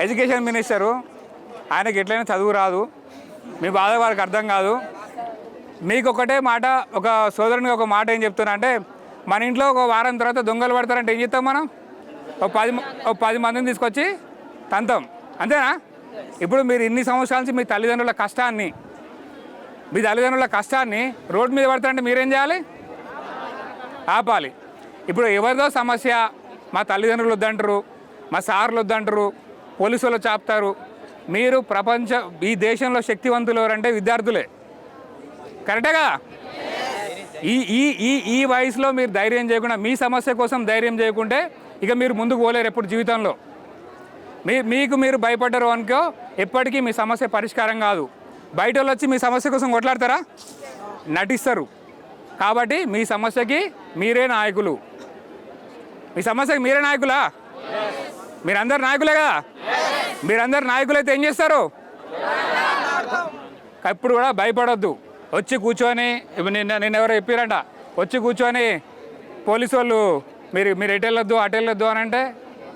Education minister, ఆయనకి ఎట్లయినా చదువు రాదు, మీ బాధ వారికి అర్థం కాదు. మీకు ఒకటే మాట, ఒక సోదరునికి ఒక మాట ఏం చెప్తున్నా అంటే, మన ఇంట్లో ఒక వారం తర్వాత దొంగలు పడతారంటే ఏం చేస్తాం మనం? ఒక 10 మందిని తీసుకొచ్చి తంతాం, అంతేనా? ఇప్పుడు మీరు ఇన్ని సంవత్సరాల నుంచి మీ తల్లిదండ్రుల కష్టాన్ని రోడ్డు మీద పడతారంటే మీరేం చేయాలి? ఆపాలి. ఇప్పుడు ఎవరిదో సమస్య, మా తల్లిదండ్రులు వద్దంటారు, మా సార్లు వద్దంటారు, పోలీసు వాళ్ళు చాపుతారు. మీరు ఈ దేశంలో శక్తివంతులు ఎవరంటే విద్యార్థులే, కరెక్టే కదా? ఈ వయసులో మీరు ధైర్యం చేయకుండా, మీ సమస్య కోసం ధైర్యం చేయకుంటే ఇక మీరు ముందుకు పోలేరు ఎప్పుడు జీవితంలో. మీరు భయపడ్డారు అనుకో, ఎప్పటికీ మీ సమస్య పరిష్కారం కాదు. బయట వాళ్ళు వచ్చి మీ సమస్య కోసం కొట్లాడతారా? నటిస్తారు. కాబట్టి మీ సమస్యకి మీరే నాయకులు. మీ సమస్యకి మీరే నాయకులా? మీరందరు నాయకులే కదా? మీరందరు నాయకులైతే ఏం చేస్తారు? ఎప్పుడు కూడా భయపడొద్దు. వచ్చి కూర్చొని, నిన్న ఎవరో చెప్పారంట, వచ్చి కూర్చొని పోలీసు వాళ్ళు మీరు ఎటు వెళ్ళొద్దు అటు వెళ్ళొద్దు అని అంటే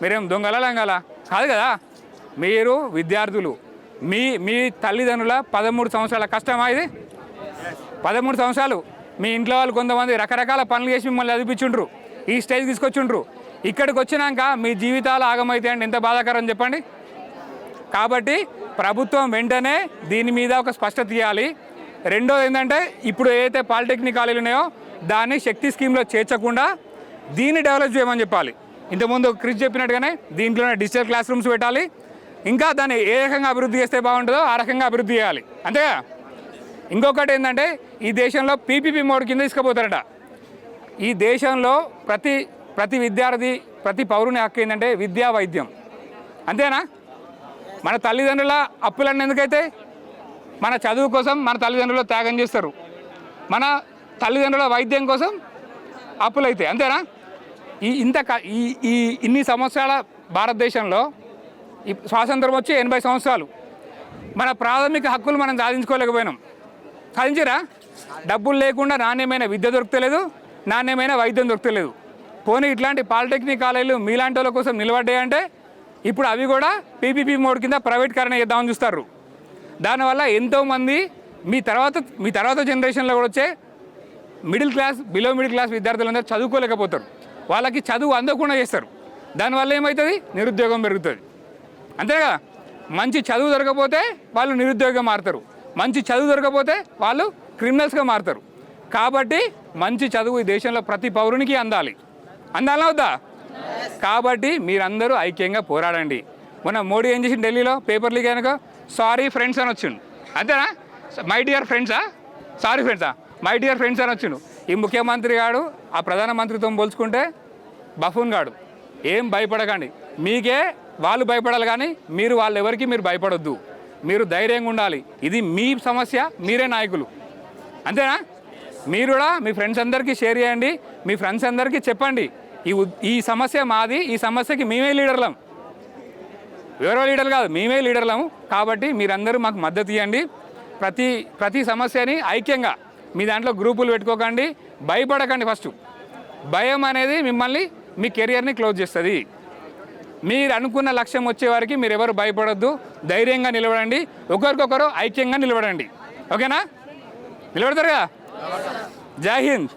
మీరేం దొంగల లంగల కాదు కదా. మీరు విద్యార్థులు. మీ తల్లిదండ్రుల 13 సంవత్సరాల కష్టమా ఇది? 13 సంవత్సరాలు మీ ఇంట్లో వాళ్ళు కొంతమంది రకరకాల పనులు చేసి మిమ్మల్ని చదివించుండ్రు, ఈ స్టేజ్ తీసుకొచ్చుండ్రు. ఇక్కడికి వచ్చినాక మీ జీవితాలు ఆగమైతే అంటే ఎంత బాధాకరం చెప్పండి. కాబట్టి ప్రభుత్వం వెంటనే దీని మీద ఒక స్పష్టత ఇవ్వాలి. రెండోది ఏంటంటే, ఇప్పుడు ఏదైతే పాలిటెక్నిక్ కాలేజీలు ఉన్నాయో దాన్ని శక్తి స్కీమ్లో చేర్చకుండా దీన్ని డెవలప్ చేయమని చెప్పాలి. ఇంతకుముందు క్రిష్ చెప్పినట్టుగానే దీంట్లోనే డిజిటల్ క్లాస్ రూమ్స్ పెట్టాలి. ఇంకా దాన్ని ఏ రకంగా అభివృద్ధి చేస్తే బాగుంటుందో ఆ రకంగా అభివృద్ధి చేయాలి, అంతేగా. ఇంకొకటి ఏంటంటే, ఈ దేశంలో పీపీపీ మోడ్ కింద తీసుకుపోతారట. ఈ దేశంలో ప్రతి విద్యార్థి, ప్రతి పౌరుని హక్కు ఏంటంటే విద్యా, వైద్యం, అంతేనా? మన తల్లిదండ్రుల అప్పులన్నీ ఎందుకైతే? మన చదువు కోసం మన తల్లిదండ్రులు త్యాగం చేస్తారు, మన తల్లిదండ్రుల వైద్యం కోసం అప్పులైతే, అంతేనా? ఇన్ని సంవత్సరాల భారతదేశంలో స్వాతంత్రం వచ్చి 80 సంవత్సరాలు మన ప్రాథమిక హక్కులు మనం సాధించుకోలేకపోయినాం. సాధించరా? డబ్బులు లేకుండా నాణ్యమైన విద్య దొరకలేదు, నాణ్యమైన వైద్యం దొరకలేదు. పోనీ ఇట్లాంటి పాలిటెక్నిక్ కాలేజీలు మీలాంటి వాళ్ళ కోసం నిలబడ్డాయంటే ఇప్పుడు అవి కూడా పీపీపీ మోడ్ కింద ప్రైవేటీకరణ చేద్దామని చూస్తారు. దానివల్ల ఎంతోమంది మీ తర్వాత జనరేషన్లో కూడా వచ్చే middle class, below middle class విద్యార్థులందరూ చదువుకోలేకపోతారు. వాళ్ళకి చదువు అందకుండా చేస్తారు. దానివల్ల ఏమవుతుంది? నిరుద్యోగం పెరుగుతుంది, అంతే కదా. మంచి చదువు దొరకపోతే వాళ్ళు నిరుద్యోగంగా మారుతారు, మంచి చదువు దొరకపోతే వాళ్ళు క్రిమినల్స్గా మారుతారు. కాబట్టి మంచి చదువు ఈ దేశంలో ప్రతి పౌరునికి అందాలా వద్దా? కాబట్టి మీరందరూ ఐక్యంగా పోరాడండి. మొన్న మోడీ ఏం చేసి ఢిల్లీలో పేపర్ లీక్ అయినాక సారీ ఫ్రెండ్స్ అని వచ్చిండు, అంతేనా? మై డియర్ ఫ్రెండ్సా? సారీ ఫ్రెండ్సా? మై డియర్ ఫ్రెండ్స్ అని వచ్చిండు. ఈ ముఖ్యమంత్రి గాడు ఆ ప్రధానమంత్రితో పోల్చుకుంటే బఫూన్ గాడు. ఏం భయపడకండి, మీకే వాళ్ళు భయపడాలి, కానీ మీరు వాళ్ళెవరికి మీరు భయపడొద్దు. మీరు ధైర్యంగా ఉండాలి. ఇది మీ సమస్య, మీరే నాయకులు, అంతేనా? మీరు కూడా మీ ఫ్రెండ్స్ అందరికీ షేర్ చేయండి, మీ ఫ్రెండ్స్ అందరికీ చెప్పండి, ఈ సమస్య మాది, ఈ సమస్యకి మేమే లీడర్లం, ఎవరో లీడర్ కాదు, మేమే లీడర్లము. కాబట్టి మీరందరూ మాకు మద్దతు ఇవ్వండి. ప్రతి సమస్యని ఐక్యంగా, మీ దాంట్లో గ్రూపులు పెట్టుకోకండి, భయపడకండి. ఫస్ట్ భయం అనేది మిమ్మల్ని, మీ కెరియర్ని క్లోజ్ చేస్తుంది. మీరు అనుకున్న లక్ష్యం వచ్చే వారికి మీరు ఎవరు భయపడొద్దు, ధైర్యంగా నిలబడండి, ఒకరికొకరు ఐక్యంగా నిలబడండి, ఓకేనా? నిలబడతారు కదా? జై హింద్.